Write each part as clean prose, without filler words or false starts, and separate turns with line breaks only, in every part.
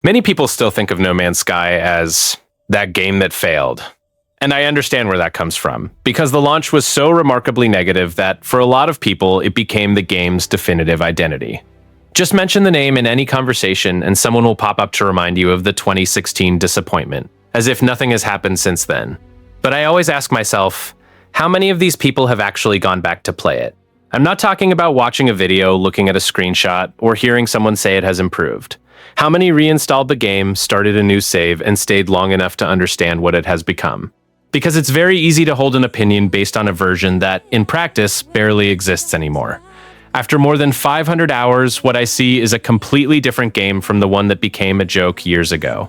Many people still think of No Man's Sky as that game that failed. And I understand where that comes from, because the launch was so remarkably negative that, for a lot of people, it became the game's definitive identity. Just mention the name in any conversation and someone will pop up to remind you of the 2016 disappointment, as if nothing has happened since then. But I always ask myself, how many of these people have actually gone back to play it? I'm not talking about watching a video, looking at a screenshot, or hearing someone say it has improved. How many reinstalled the game, started a new save, and stayed long enough to understand what it has become? Because it's very easy to hold an opinion based on a version that, in practice, barely exists anymore. After more than 500 hours, what I see is a completely different game from the one that became a joke years ago.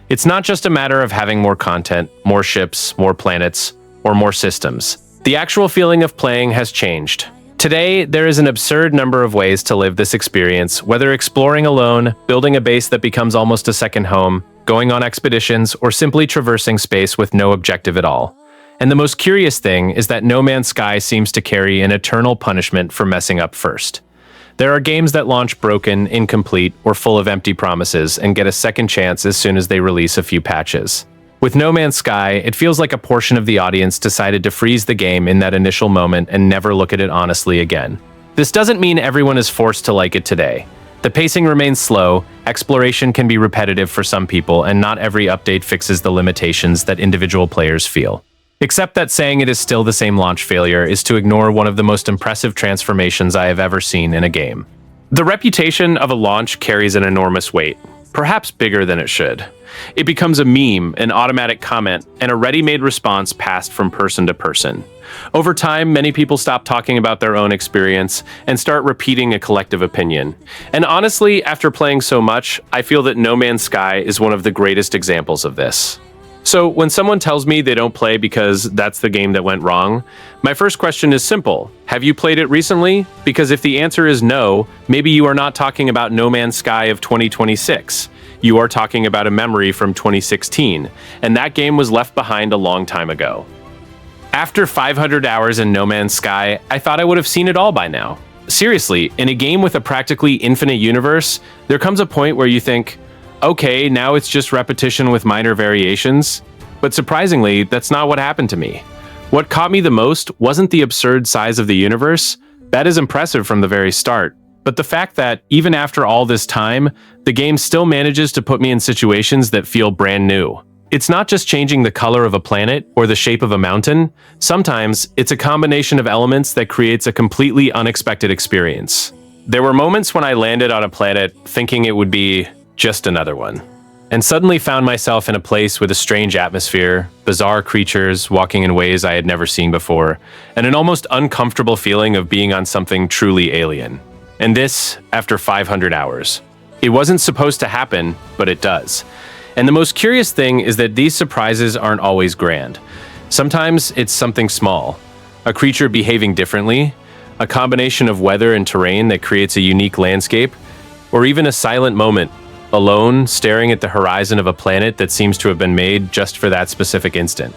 It's not just a matter of having more content, more ships, more planets, or more systems. The actual feeling of playing has changed. Today, there is an absurd number of ways to live this experience, whether exploring alone, building a base that becomes almost a second home, going on expeditions, or simply traversing space with no objective at all. And the most curious thing is that No Man's Sky seems to carry an eternal punishment for messing up first. There are games that launch broken, incomplete, or full of empty promises and get a second chance as soon as they release a few patches. With No Man's Sky, it feels like a portion of the audience decided to freeze the game in that initial moment and never look at it honestly again. This doesn't mean everyone is forced to like it today. The pacing remains slow, exploration can be repetitive for some people, and not every update fixes the limitations that individual players feel. Except that saying it is still the same launch failure is to ignore one of the most impressive transformations I have ever seen in a game. The reputation of a launch carries an enormous weight, perhaps bigger than it should. It becomes a meme, an automatic comment, and a ready-made response passed from person to person. Over time, many people stop talking about their own experience and start repeating a collective opinion. And honestly, after playing so much, I feel that No Man's Sky is one of the greatest examples of this. So when someone tells me they don't play because that's the game that went wrong, my first question is simple. Have you played it recently? Because if the answer is no, maybe you are not talking about No Man's Sky of 2026. You are talking about a memory from 2016, and that game was left behind a long time ago. After 500 hours in No Man's Sky, I thought I would have seen it all by now. Seriously, in a game with a practically infinite universe, there comes a point where you think, okay, now it's just repetition with minor variations. But surprisingly, that's not what happened to me. What caught me the most wasn't the absurd size of the universe. That is impressive from the very start. But the fact that, even after all this time, the game still manages to put me in situations that feel brand new. It's not just changing the color of a planet or the shape of a mountain. Sometimes, it's a combination of elements that creates a completely unexpected experience. There were moments when I landed on a planet thinking it would be just another one, and suddenly found myself in a place with a strange atmosphere, bizarre creatures walking in ways I had never seen before, and an almost uncomfortable feeling of being on something truly alien. And this, after 500 hours. It wasn't supposed to happen, but it does. And the most curious thing is that these surprises aren't always grand. Sometimes it's something small, a creature behaving differently, a combination of weather and terrain that creates a unique landscape, or even a silent moment, alone, staring at the horizon of a planet that seems to have been made just for that specific instant.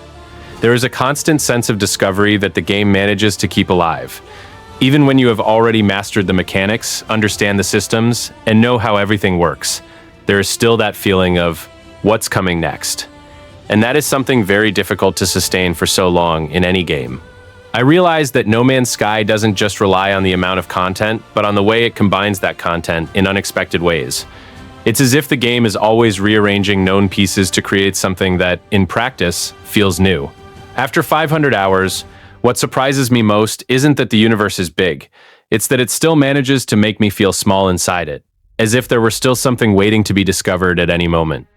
There is a constant sense of discovery that the game manages to keep alive. Even when you have already mastered the mechanics, understand the systems, and know how everything works, there is still that feeling of what's coming next. And that is something very difficult to sustain for so long in any game. I realize that No Man's Sky doesn't just rely on the amount of content, but on the way it combines that content in unexpected ways. It's as if the game is always rearranging known pieces to create something that, in practice, feels new. After 500 hours, what surprises me most isn't that the universe is big. It's that it still manages to make me feel small inside it, as if there were still something waiting to be discovered at any moment.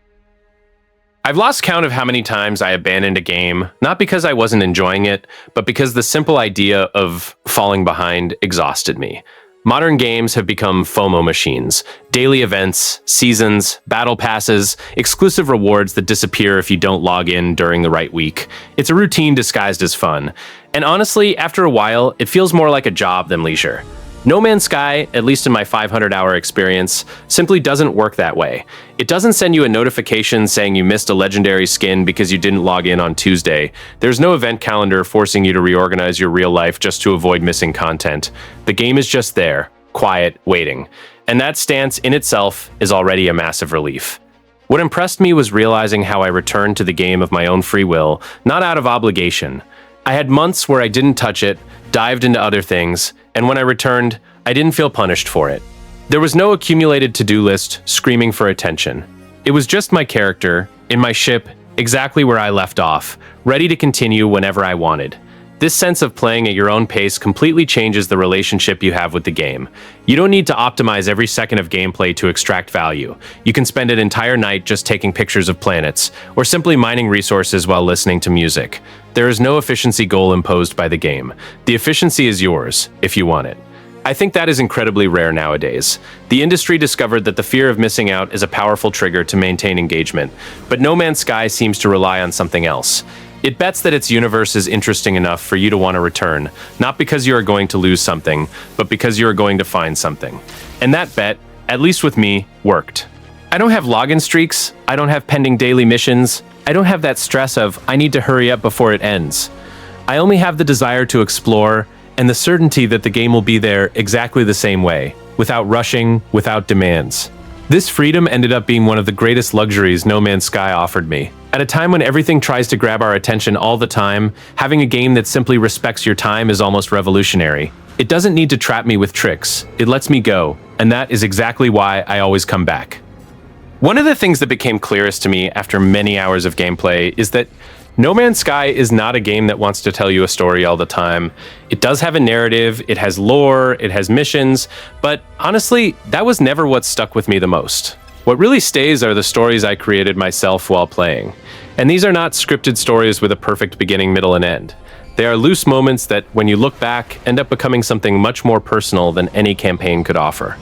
I've lost count of how many times I abandoned a game, not because I wasn't enjoying it, but because the simple idea of falling behind exhausted me. Modern games have become FOMO machines. Daily events, seasons, battle passes, exclusive rewards that disappear if you don't log in during the right week. It's a routine disguised as fun. And honestly, after a while, it feels more like a job than leisure. No Man's Sky, at least in my 500-hour experience, simply doesn't work that way. It doesn't send you a notification saying you missed a legendary skin because you didn't log in on Tuesday. There's no event calendar forcing you to reorganize your real life just to avoid missing content. The game is just there, quiet, waiting. And that stance in itself is already a massive relief. What impressed me was realizing how I returned to the game of my own free will, not out of obligation. I had months where I didn't touch it, dived into other things, and when I returned, I didn't feel punished for it. There was no accumulated to-do list screaming for attention. It was just my character, in my ship, exactly where I left off, ready to continue whenever I wanted. This sense of playing at your own pace completely changes the relationship you have with the game. You don't need to optimize every second of gameplay to extract value. You can spend an entire night just taking pictures of planets, or simply mining resources while listening to music. There is no efficiency goal imposed by the game. The efficiency is yours, if you want it. I think that is incredibly rare nowadays. The industry discovered that the fear of missing out is a powerful trigger to maintain engagement, but No Man's Sky seems to rely on something else. It bets that its universe is interesting enough for you to want to return, not because you are going to lose something, but because you are going to find something. And that bet, at least with me, worked. I don't have login streaks, I don't have pending daily missions, I don't have that stress of, I need to hurry up before it ends. I only have the desire to explore, and the certainty that the game will be there exactly the same way, without rushing, without demands. This freedom ended up being one of the greatest luxuries No Man's Sky offered me. At a time when everything tries to grab our attention all the time, having a game that simply respects your time is almost revolutionary. It doesn't need to trap me with tricks, it lets me go, and that is exactly why I always come back. One of the things that became clearest to me after many hours of gameplay is that No Man's Sky is not a game that wants to tell you a story all the time. It does have a narrative, it has lore, it has missions, but honestly, that was never what stuck with me the most. What really stays are the stories I created myself while playing. And these are not scripted stories with a perfect beginning, middle, and end. They are loose moments that, when you look back, end up becoming something much more personal than any campaign could offer.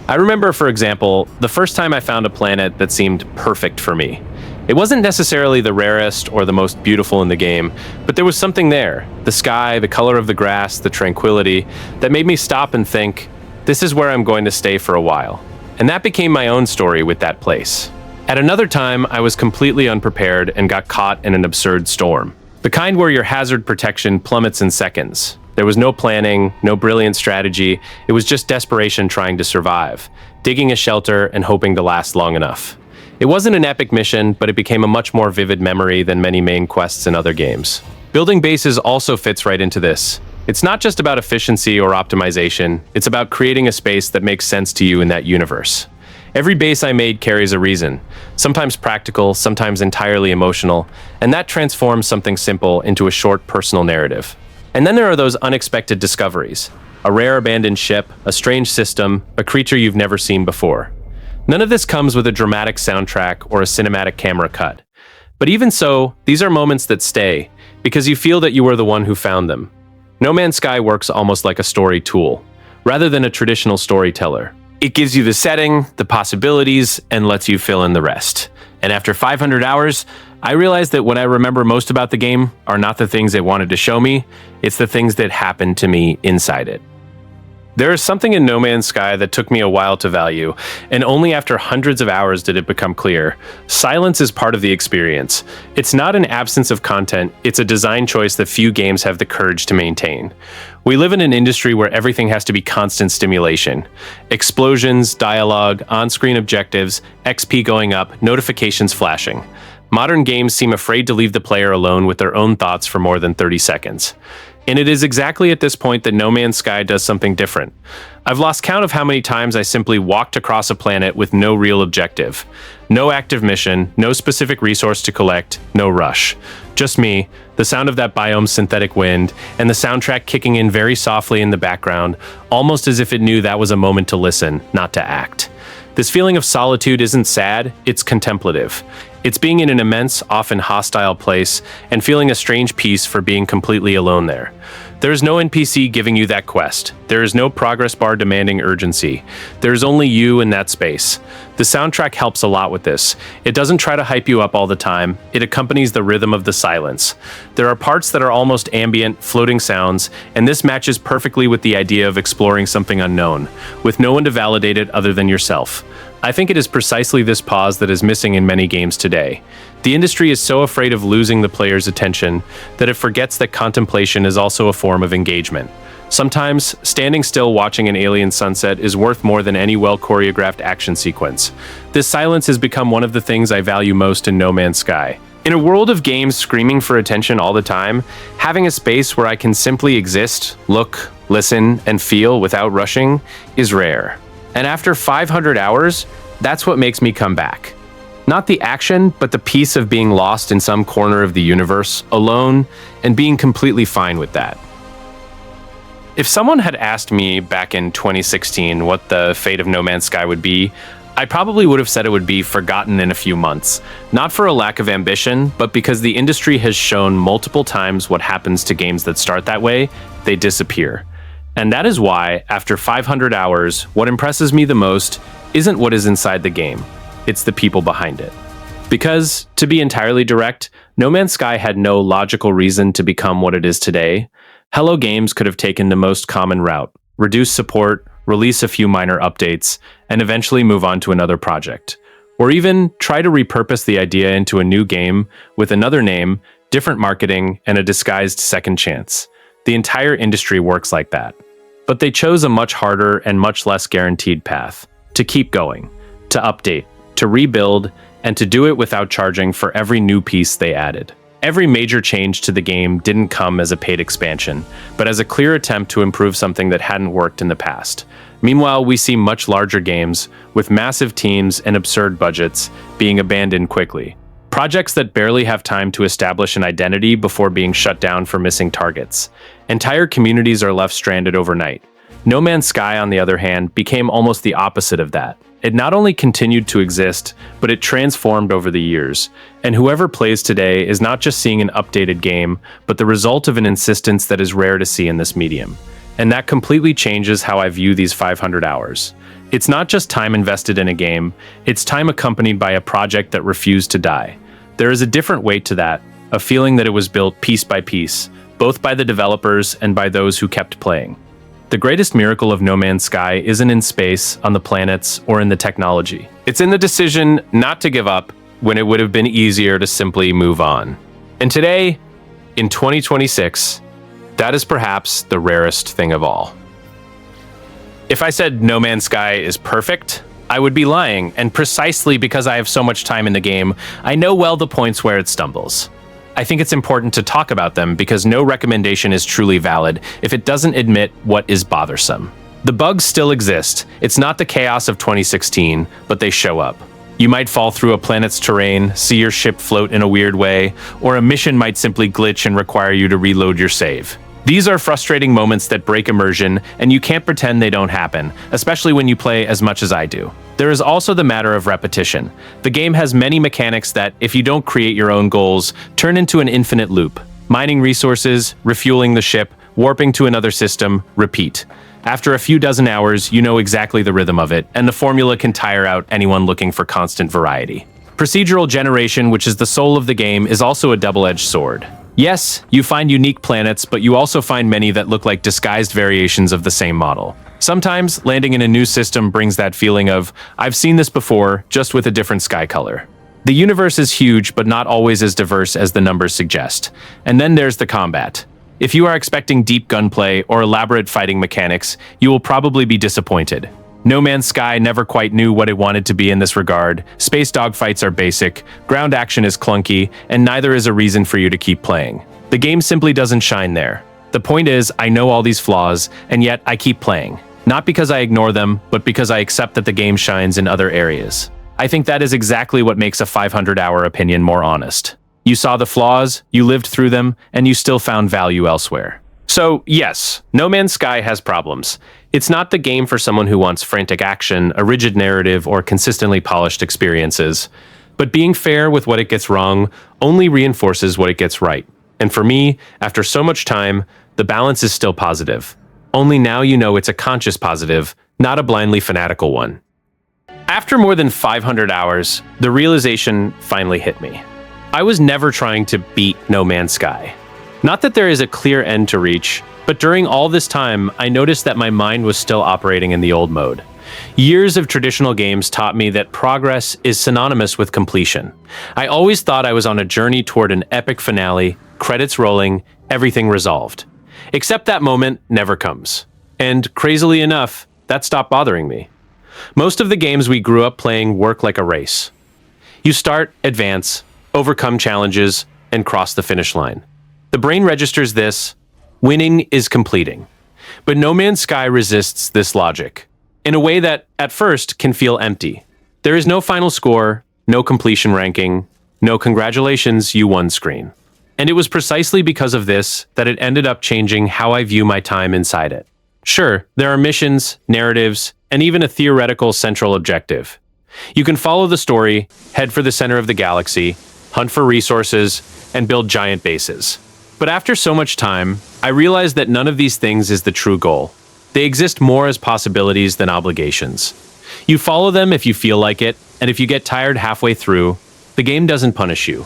I remember, for example, the first time I found a planet that seemed perfect for me. It wasn't necessarily the rarest or the most beautiful in the game, but there was something there. The sky, the color of the grass, the tranquility, that made me stop and think, this is where I'm going to stay for a while. And that became my own story with that place. At another time, I was completely unprepared and got caught in an absurd storm. The kind where your hazard protection plummets in seconds. There was no planning, no brilliant strategy, it was just desperation trying to survive, digging a shelter and hoping to last long enough. It wasn't an epic mission, but it became a much more vivid memory than many main quests in other games. Building bases also fits right into this. It's not just about efficiency or optimization, it's about creating a space that makes sense to you in that universe. Every base I made carries a reason, sometimes practical, sometimes entirely emotional, and that transforms something simple into a short personal narrative. And then there are those unexpected discoveries. A rare abandoned ship, a strange system, a creature you've never seen before. None of this comes with a dramatic soundtrack or a cinematic camera cut. But even so, these are moments that stay, because you feel that you were the one who found them. No Man's Sky works almost like a story tool, rather than a traditional storyteller. It gives you the setting, the possibilities, and lets you fill in the rest. And after 500 hours, I realized that what I remember most about the game are not the things it wanted to show me, it's the things that happened to me inside it. There is something in No Man's Sky that took me a while to value, and only after hundreds of hours did it become clear. Silence is part of the experience. It's not an absence of content, it's a design choice that few games have the courage to maintain. We live in an industry where everything has to be constant stimulation. Explosions, dialogue, on-screen objectives, XP going up, notifications flashing. Modern games seem afraid to leave the player alone with their own thoughts for more than 30 seconds. And it is exactly at this point that No Man's Sky does something different. I've lost count of how many times I simply walked across a planet with no real objective. No active mission, no specific resource to collect, no rush. Just me, the sound of that biome's synthetic wind, and the soundtrack kicking in very softly in the background, almost as if it knew that was a moment to listen, not to act. This feeling of solitude isn't sad, it's contemplative. It's being in an immense, often hostile place, and feeling a strange peace for being completely alone there. There is no NPC giving you that quest. There is no progress bar demanding urgency. There is only you in that space. The soundtrack helps a lot with this. It doesn't try to hype you up all the time. It accompanies the rhythm of the silence. There are parts that are almost ambient, floating sounds, and this matches perfectly with the idea of exploring something unknown, with no one to validate it other than yourself. I think it is precisely this pause that is missing in many games today. The industry is so afraid of losing the player's attention that it forgets that contemplation is also a form of engagement. Sometimes, standing still watching an alien sunset is worth more than any well-choreographed action sequence. This silence has become one of the things I value most in No Man's Sky. In a world of games screaming for attention all the time, having a space where I can simply exist, look, listen, and feel without rushing is rare. And after 500 hours, that's what makes me come back. Not the action, but the peace of being lost in some corner of the universe, alone, and being completely fine with that. If someone had asked me back in 2016 what the fate of No Man's Sky would be, I probably would have said it would be forgotten in a few months. Not for a lack of ambition, but because the industry has shown multiple times what happens to games that start that way, they disappear. And that is why, after 500 hours, what impresses me the most isn't what is inside the game, it's the people behind it. Because, to be entirely direct, No Man's Sky had no logical reason to become what it is today. Hello Games could have taken the most common route, reduce support, release a few minor updates, and eventually move on to another project. Or even try to repurpose the idea into a new game with another name, different marketing, and a disguised second chance. The entire industry works like that. But they chose a much harder and much less guaranteed path. To keep going, to update, to rebuild, and to do it without charging for every new piece they added. Every major change to the game didn't come as a paid expansion, but as a clear attempt to improve something that hadn't worked in the past. Meanwhile, we see much larger games, with massive teams and absurd budgets, being abandoned quickly. Projects that barely have time to establish an identity before being shut down for missing targets. Entire communities are left stranded overnight. No Man's Sky, on the other hand, became almost the opposite of that. It not only continued to exist, but it transformed over the years. And whoever plays today is not just seeing an updated game, but the result of an insistence that is rare to see in this medium. And that completely changes how I view these 500 hours. It's not just time invested in a game, it's time accompanied by a project that refused to die. There is a different weight to that, a feeling that it was built piece by piece, both by the developers and by those who kept playing. The greatest miracle of No Man's Sky isn't in space, on the planets, or in the technology. It's in the decision not to give up when it would have been easier to simply move on. And today, in 2026, that is perhaps the rarest thing of all. If I said No Man's Sky is perfect, I would be lying, and precisely because I have so much time in the game, I know well the points where it stumbles. I think it's important to talk about them because no recommendation is truly valid if it doesn't admit what is bothersome. The bugs still exist. It's not the chaos of 2016, but they show up. You might fall through a planet's terrain, see your ship float in a weird way, or a mission might simply glitch and require you to reload your save. These are frustrating moments that break immersion, and you can't pretend they don't happen, especially when you play as much as I do. There is also the matter of repetition. The game has many mechanics that, if you don't create your own goals, turn into an infinite loop. Mining resources, refueling the ship, warping to another system, repeat. After a few dozen hours, you know exactly the rhythm of it, and the formula can tire out anyone looking for constant variety. Procedural generation, which is the soul of the game, is also a double-edged sword. Yes, you find unique planets, but you also find many that look like disguised variations of the same model. Sometimes, landing in a new system brings that feeling of, I've seen this before, just with a different sky color. The universe is huge, but not always as diverse as the numbers suggest. And then there's the combat. If you are expecting deep gunplay or elaborate fighting mechanics, you will probably be disappointed. No Man's Sky never quite knew what it wanted to be in this regard. Space dogfights are basic, ground action is clunky, and neither is a reason for you to keep playing. The game simply doesn't shine there. The point is, I know all these flaws, and yet I keep playing. Not because I ignore them, but because I accept that the game shines in other areas. I think that is exactly what makes a 500-hour opinion more honest. You saw the flaws, you lived through them, and you still found value elsewhere. So, yes, No Man's Sky has problems. It's not the game for someone who wants frantic action, a rigid narrative, or consistently polished experiences. But being fair with what it gets wrong only reinforces what it gets right. And for me, after so much time, the balance is still positive. Only now you know it's a conscious positive, not a blindly fanatical one. After more than 500 hours, the realization finally hit me. I was never trying to beat No Man's Sky. Not that there is a clear end to reach, but during all this time, I noticed that my mind was still operating in the old mode. Years of traditional games taught me that progress is synonymous with completion. I always thought I was on a journey toward an epic finale, credits rolling, everything resolved. Except that moment never comes. And crazily enough, that stopped bothering me. Most of the games we grew up playing work like a race. You start, advance, overcome challenges, and cross the finish line. The brain registers this: winning is completing. But No Man's Sky resists this logic in a way that, at first, can feel empty. There is no final score, no completion ranking, no congratulations, you won screen. And it was precisely because of this that it ended up changing how I view my time inside it. Sure, there are missions, narratives, and even a theoretical central objective. You can follow the story, head for the center of the galaxy, hunt for resources, and build giant bases. But after so much time, I realized that none of these things is the true goal. They exist more as possibilities than obligations. You follow them if you feel like it, and if you get tired halfway through, the game doesn't punish you.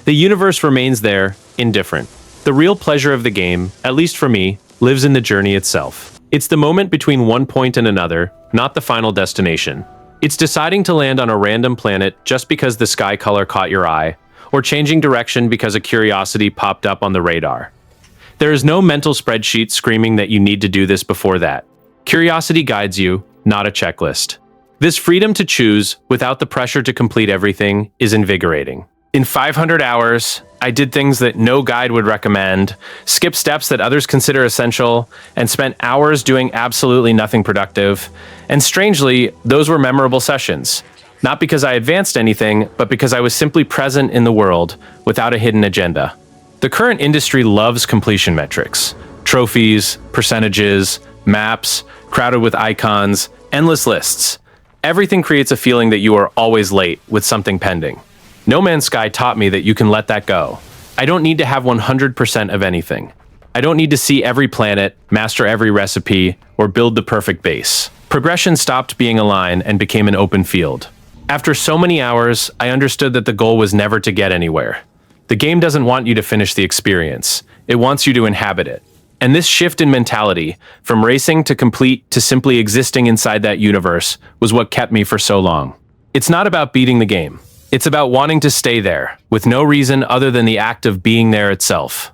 The universe remains there, indifferent. The real pleasure of the game, at least for me, lives in the journey itself. It's the moment between one point and another, not the final destination. It's deciding to land on a random planet just because the sky color caught your eye, or changing direction because a curiosity popped up on the radar. There is no mental spreadsheet screaming that you need to do this before that. Curiosity guides you, not a checklist. This freedom to choose, without the pressure to complete everything, is invigorating. In 500 hours, I did things that no guide would recommend, skipped steps that others consider essential, and spent hours doing absolutely nothing productive. And strangely, those were memorable sessions. Not because I advanced anything, but because I was simply present in the world, without a hidden agenda. The current industry loves completion metrics. Trophies, percentages, maps, crowded with icons, endless lists. Everything creates a feeling that you are always late, with something pending. No Man's Sky taught me that you can let that go. I don't need to have 100% of anything. I don't need to see every planet, master every recipe, or build the perfect base. Progression stopped being a line and became an open field. After so many hours, I understood that the goal was never to get anywhere. The game doesn't want you to finish the experience. It wants you to inhabit it. And this shift in mentality, from racing to complete to simply existing inside that universe, was what kept me for so long. It's not about beating the game. It's about wanting to stay there, with no reason other than the act of being there itself.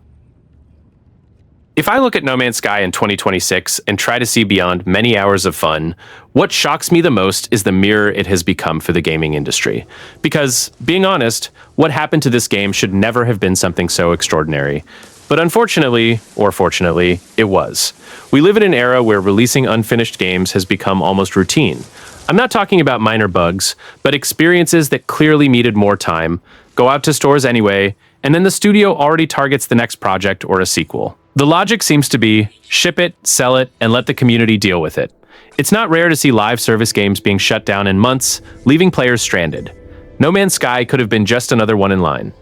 If I look at No Man's Sky in 2026 and try to see beyond many hours of fun, what shocks me the most is the mirror it has become for the gaming industry. Because, being honest, what happened to this game should never have been something so extraordinary. But unfortunately, or fortunately, it was. We live in an era where releasing unfinished games has become almost routine. I'm not talking about minor bugs, but experiences that clearly needed more time, go out to stores anyway, and then the studio already targets the next project or a sequel. The logic seems to be, ship it, sell it, and let the community deal with it. It's not rare to see live service games being shut down in months, leaving players stranded. No Man's Sky could have been just another one in line.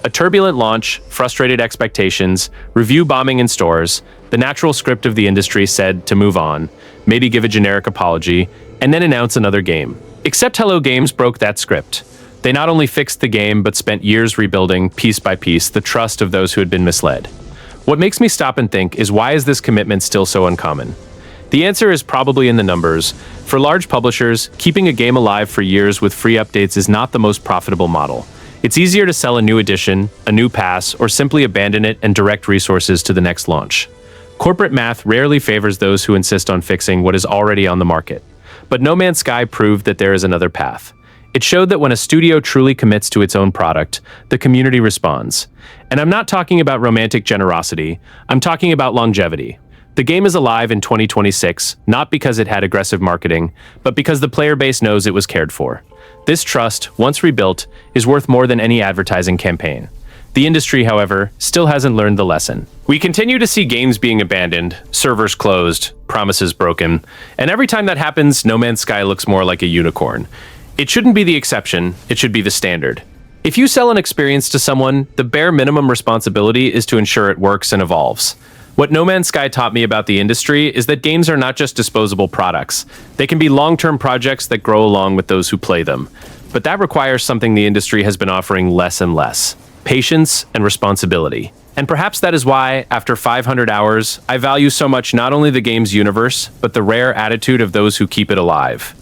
A turbulent launch, frustrated expectations, review bombing in stores, the natural script of the industry said to move on, maybe give a generic apology, and then announce another game. Except Hello Games broke that script. They not only fixed the game, but spent years rebuilding, piece by piece, the trust of those who had been misled. What makes me stop and think is, why is this commitment still so uncommon? The answer is probably in the numbers. For large publishers, keeping a game alive for years with free updates is not the most profitable model. It's easier to sell a new edition, a new pass, or simply abandon it and direct resources to the next launch. Corporate math rarely favors those who insist on fixing what is already on the market. But No Man's Sky proved that there is another path. It showed that when a studio truly commits to its own product, the community responds. And I'm not talking about romantic generosity, I'm talking about longevity. The game is alive in 2026, not because it had aggressive marketing, but because the player base knows it was cared for. This trust, once rebuilt, is worth more than any advertising campaign. The industry, however, still hasn't learned the lesson. We continue to see games being abandoned, servers closed, promises broken, and every time that happens, No Man's Sky looks more like a unicorn. It shouldn't be the exception, it should be the standard. If you sell an experience to someone, the bare minimum responsibility is to ensure it works and evolves. What No Man's Sky taught me about the industry is that games are not just disposable products. They can be long-term projects that grow along with those who play them. But that requires something the industry has been offering less and less: patience and responsibility. And perhaps that is why, after 500 hours, I value so much not only the game's universe, but the rare attitude of those who keep it alive.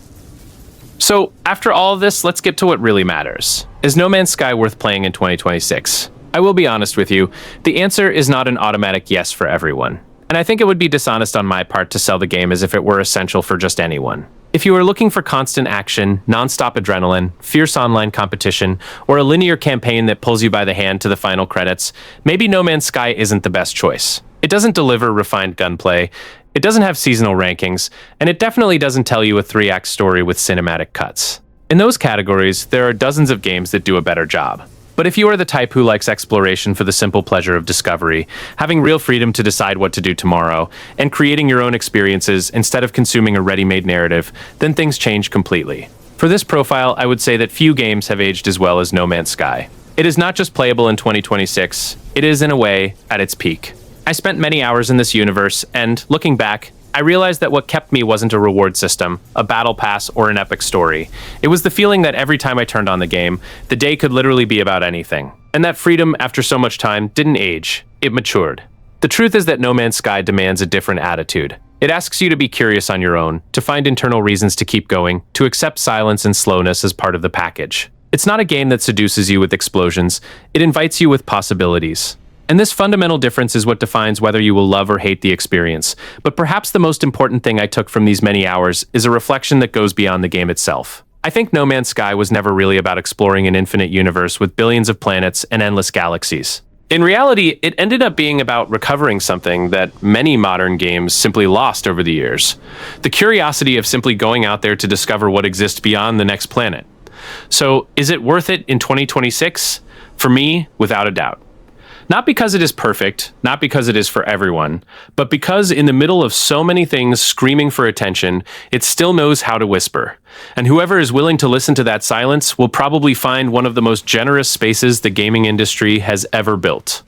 So, after all of this, let's get to what really matters. Is No Man's Sky worth playing in 2026? I will be honest with you, the answer is not an automatic yes for everyone. And I think it would be dishonest on my part to sell the game as if it were essential for just anyone. If you are looking for constant action, non-stop adrenaline, fierce online competition, or a linear campaign that pulls you by the hand to the final credits, maybe No Man's Sky isn't the best choice. It doesn't deliver refined gunplay, it doesn't have seasonal rankings, and it definitely doesn't tell you a 3-act story with cinematic cuts. In those categories, there are dozens of games that do a better job. But if you are the type who likes exploration for the simple pleasure of discovery, having real freedom to decide what to do tomorrow, and creating your own experiences instead of consuming a ready-made narrative, then things change completely. For this profile, I would say that few games have aged as well as No Man's Sky. It is not just playable in 2026, it is, in a way, at its peak. I spent many hours in this universe, and, looking back, I realized that what kept me wasn't a reward system, a battle pass, or an epic story. It was the feeling that every time I turned on the game, the day could literally be about anything. And that freedom, after so much time, didn't age. It matured. The truth is that No Man's Sky demands a different attitude. It asks you to be curious on your own, to find internal reasons to keep going, to accept silence and slowness as part of the package. It's not a game that seduces you with explosions, it invites you with possibilities. And this fundamental difference is what defines whether you will love or hate the experience. But perhaps the most important thing I took from these many hours is a reflection that goes beyond the game itself. I think No Man's Sky was never really about exploring an infinite universe with billions of planets and endless galaxies. In reality, it ended up being about recovering something that many modern games simply lost over the years. The curiosity of simply going out there to discover what exists beyond the next planet. So, is it worth it in 2026? For me, without a doubt. Not because it is perfect, not because it is for everyone, but because in the middle of so many things screaming for attention, it still knows how to whisper. And whoever is willing to listen to that silence will probably find one of the most generous spaces the gaming industry has ever built.